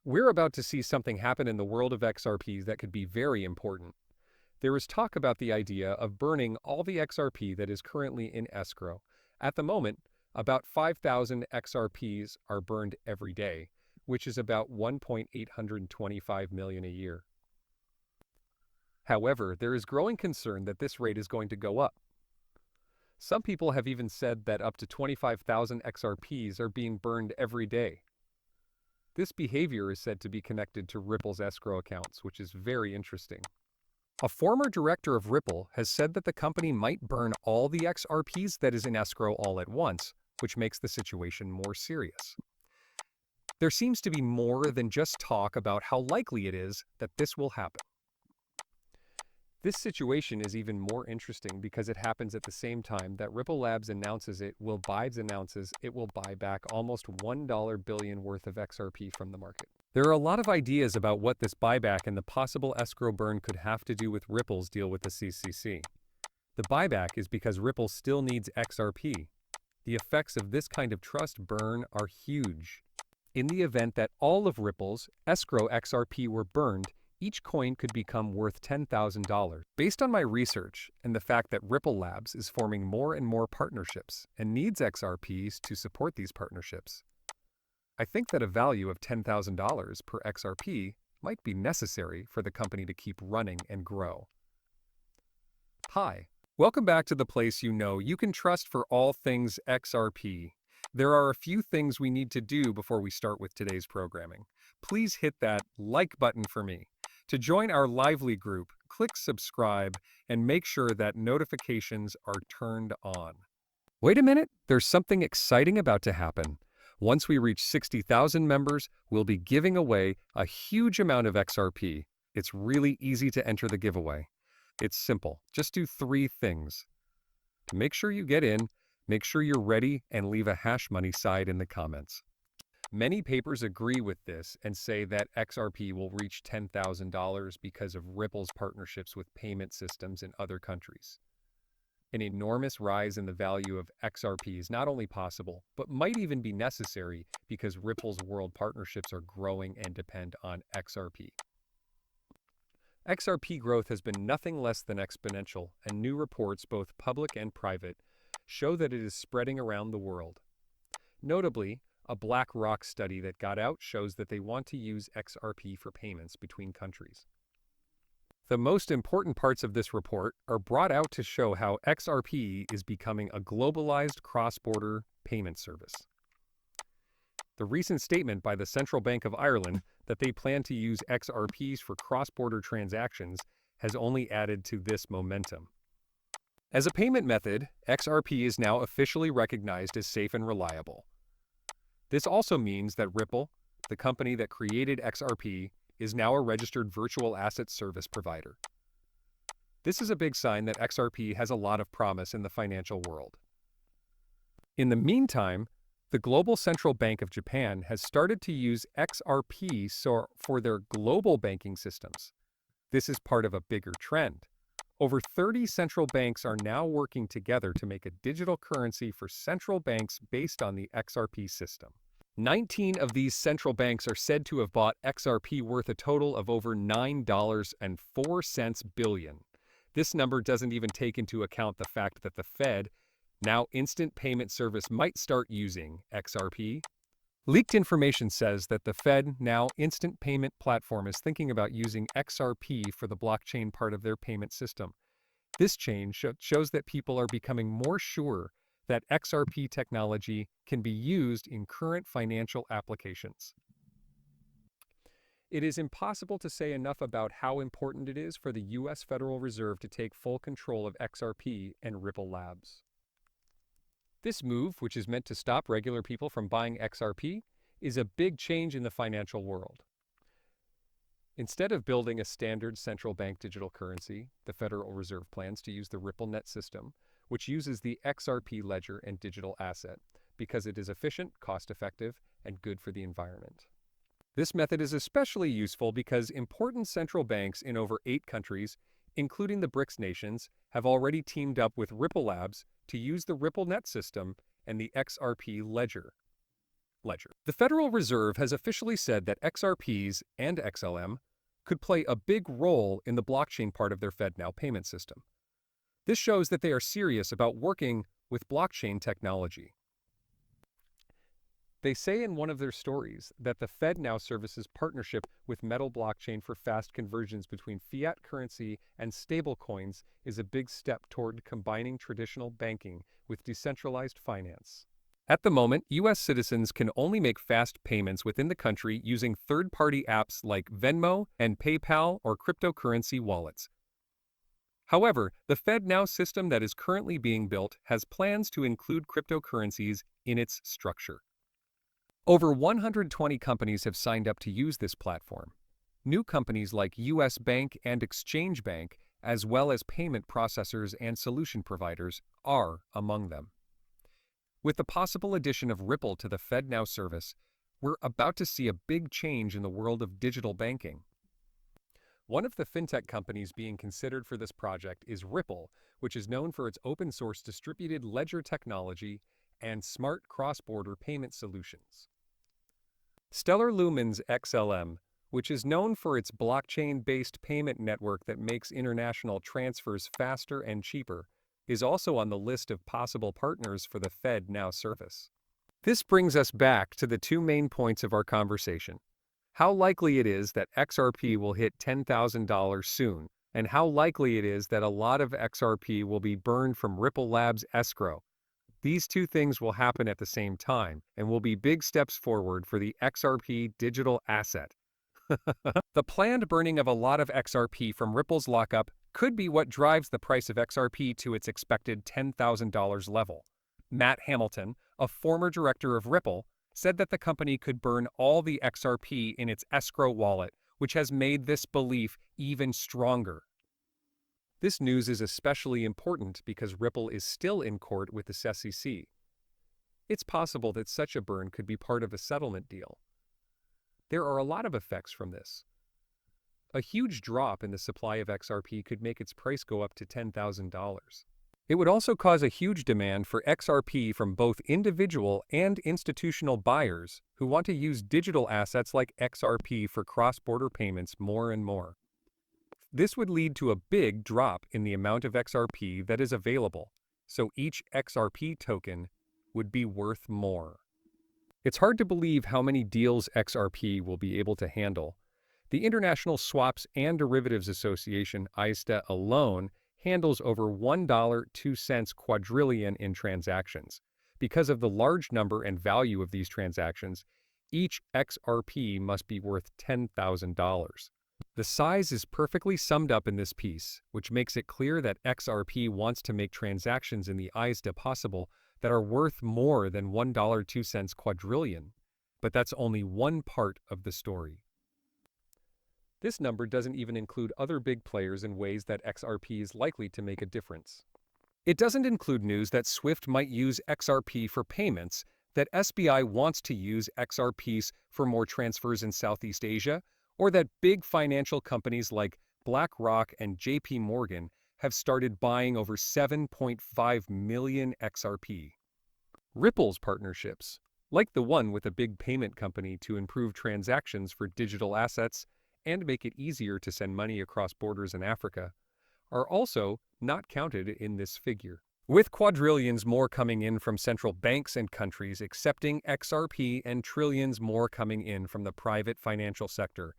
We're about to see something happen in the world of XRPs that could be very important. There is talk about the idea of burning all the XRP that is currently in escrow. At the moment, about 5,000 XRPs are burned every day, which is about 1.825 million a year. However, there is growing concern that this rate is going to go up. Some people have even said that up to 25,000 XRPs are being burned every day. This behavior is said to be connected to Ripple's escrow accounts, which is very interesting. A former director of Ripple has said that the company might burn all the XRPs that is in escrow all at once, which makes the situation more serious. There seems to be more than just talk about how likely it is that this will happen. This situation is even more interesting because it happens at the same time that Ripple Labs announces it will buy back almost $1 billion worth of XRP from the market. There are a lot of ideas about what this buyback and the possible escrow burn could have to do with Ripple's deal with the CCC. The buyback is because Ripple still needs XRP. The effects of this kind of trust burn are huge. In the event that all of Ripple's escrow XRP were burned, each coin could become worth $10,000. Based on my research and the fact that Ripple Labs is forming more and more partnerships and needs XRPs to support these partnerships, I think that a value of $10,000 per XRP might be necessary for the company to keep running and grow. Hi, welcome back to the place you can trust for all things XRP. There are a few things we need to do before we start with today's programming. Please hit that like button for me. To join our lively group, click subscribe and make sure that notifications are turned on. Wait a minute, there's something exciting about to happen. Once we reach 60,000 members, we'll be giving away a huge amount of XRP. It's really easy to enter the giveaway. It's simple. Just do 3 things. To make sure you get in, make sure you're ready, and leave a hash money side in the comments. Many papers agree with this and say that XRP will reach $10,000 because of Ripple's partnerships with payment systems in other countries. An enormous rise in the value of XRP is not only possible, but might even be necessary because Ripple's world partnerships are growing and depend on XRP. XRP growth has been nothing less than exponential, and new reports, both public and private, show that it is spreading around the world. Notably, a BlackRock study that got out shows that they want to use XRP for payments between countries. The most important parts of this report are brought out to show how XRP is becoming a globalized cross-border payment service. The recent statement by the Central Bank of Ireland that they plan to use XRPs for cross-border transactions has only added to this momentum. As a payment method, XRP is now officially recognized as safe and reliable. This also means that Ripple, the company that created XRP, is now a registered virtual asset service provider. This is a big sign that XRP has a lot of promise in the financial world. In the meantime, the Global Central Bank of Japan has started to use XRP for their global banking systems. This is part of a bigger trend. Over 30 central banks are now working together to make a digital currency for central banks based on the XRP system. 19 of these central banks are said to have bought XRP worth a total of over $9.04 billion. This number doesn't even take into account the fact that the Fed, now instant payment service, might start using XRP. Leaked information says that the Fed, now instant payment platform, is thinking about using XRP for the blockchain part of their payment system. This change shows that people are becoming more sure that XRP technology can be used in current financial applications. It is impossible to say enough about how important it is for the U.S. Federal Reserve to take full control of XRP and Ripple Labs. This move, which is meant to stop regular people from buying XRP, is a big change in the financial world. Instead of building a standard central bank digital currency, the Federal Reserve plans to use the RippleNet system, which uses the XRP ledger and digital asset because it is efficient, cost-effective, and good for the environment. This method is especially useful because important central banks in over 8 countries, including the BRICS nations, have already teamed up with Ripple Labs to use the RippleNet system and the XRP ledger. ledger. The Federal Reserve has officially said that XRPs and XLM could play a big role in the blockchain part of their FedNow payment system. This shows that they are serious about working with blockchain technology. They say in one of their stories that the FedNow services partnership with Metal Blockchain for fast conversions between fiat currency and stablecoins is a big step toward combining traditional banking with decentralized finance. At the moment, U.S. citizens can only make fast payments within the country using third-party apps like Venmo and PayPal or cryptocurrency wallets. However, the FedNow system that is currently being built has plans to include cryptocurrencies in its structure. Over 120 companies have signed up to use this platform. New companies like U.S. Bank and Exchange Bank, as well as payment processors and solution providers, are among them. With the possible addition of Ripple to the FedNow service, we're about to see a big change in the world of digital banking. One of the fintech companies being considered for this project is Ripple, which is known for its open-source distributed ledger technology and smart cross-border payment solutions. Stellar Lumens XLM, which is known for its blockchain-based payment network that makes international transfers faster and cheaper, is also on the list of possible partners for the FedNow service. This brings us back to the two main points of our conversation: how likely it is that XRP will hit $10,000 soon, and how likely it is that a lot of XRP will be burned from Ripple Labs escrow. These two things will happen at the same time and will be big steps forward for the XRP digital asset. The planned burning of a lot of XRP from Ripple's lockup could be what drives the price of XRP to its expected $10,000 level. Matt Hamilton, a former director of Ripple, said that the company could burn all the XRP in its escrow wallet, which has made this belief even stronger. This news is especially important because Ripple is still in court with the SEC. It's possible that such a burn could be part of a settlement deal. There are a lot of effects from this. A huge drop in the supply of XRP could make its price go up to $10,000. It would also cause a huge demand for XRP from both individual and institutional buyers who want to use digital assets like XRP for cross-border payments more and more. This would lead to a big drop in the amount of XRP that is available, so each XRP token would be worth more. It's hard to believe how many deals XRP will be able to handle. The International Swaps and Derivatives Association, ISDA, alone handles over $1.02 quadrillion in transactions. Because of the large number and value of these transactions, each XRP must be worth $10,000. The size is perfectly summed up in this piece, which makes it clear that XRP wants to make transactions in the ISDA possible that are worth more than $1.02 quadrillion. But that's only one part of the story. This number doesn't even include other big players in ways that XRP is likely to make a difference. It doesn't include news that Swift might use XRP for payments, that SBI wants to use XRPs for more transfers in Southeast Asia, or that big financial companies like BlackRock and JP Morgan have started buying over 7.5 million XRP. Ripple's partnerships, like the one with a big payment company to improve transactions for digital assets and make it easier to send money across borders in Africa, are also not counted in this figure. With quadrillions more coming in from central banks and countries accepting XRP and trillions more coming in from the private financial sector,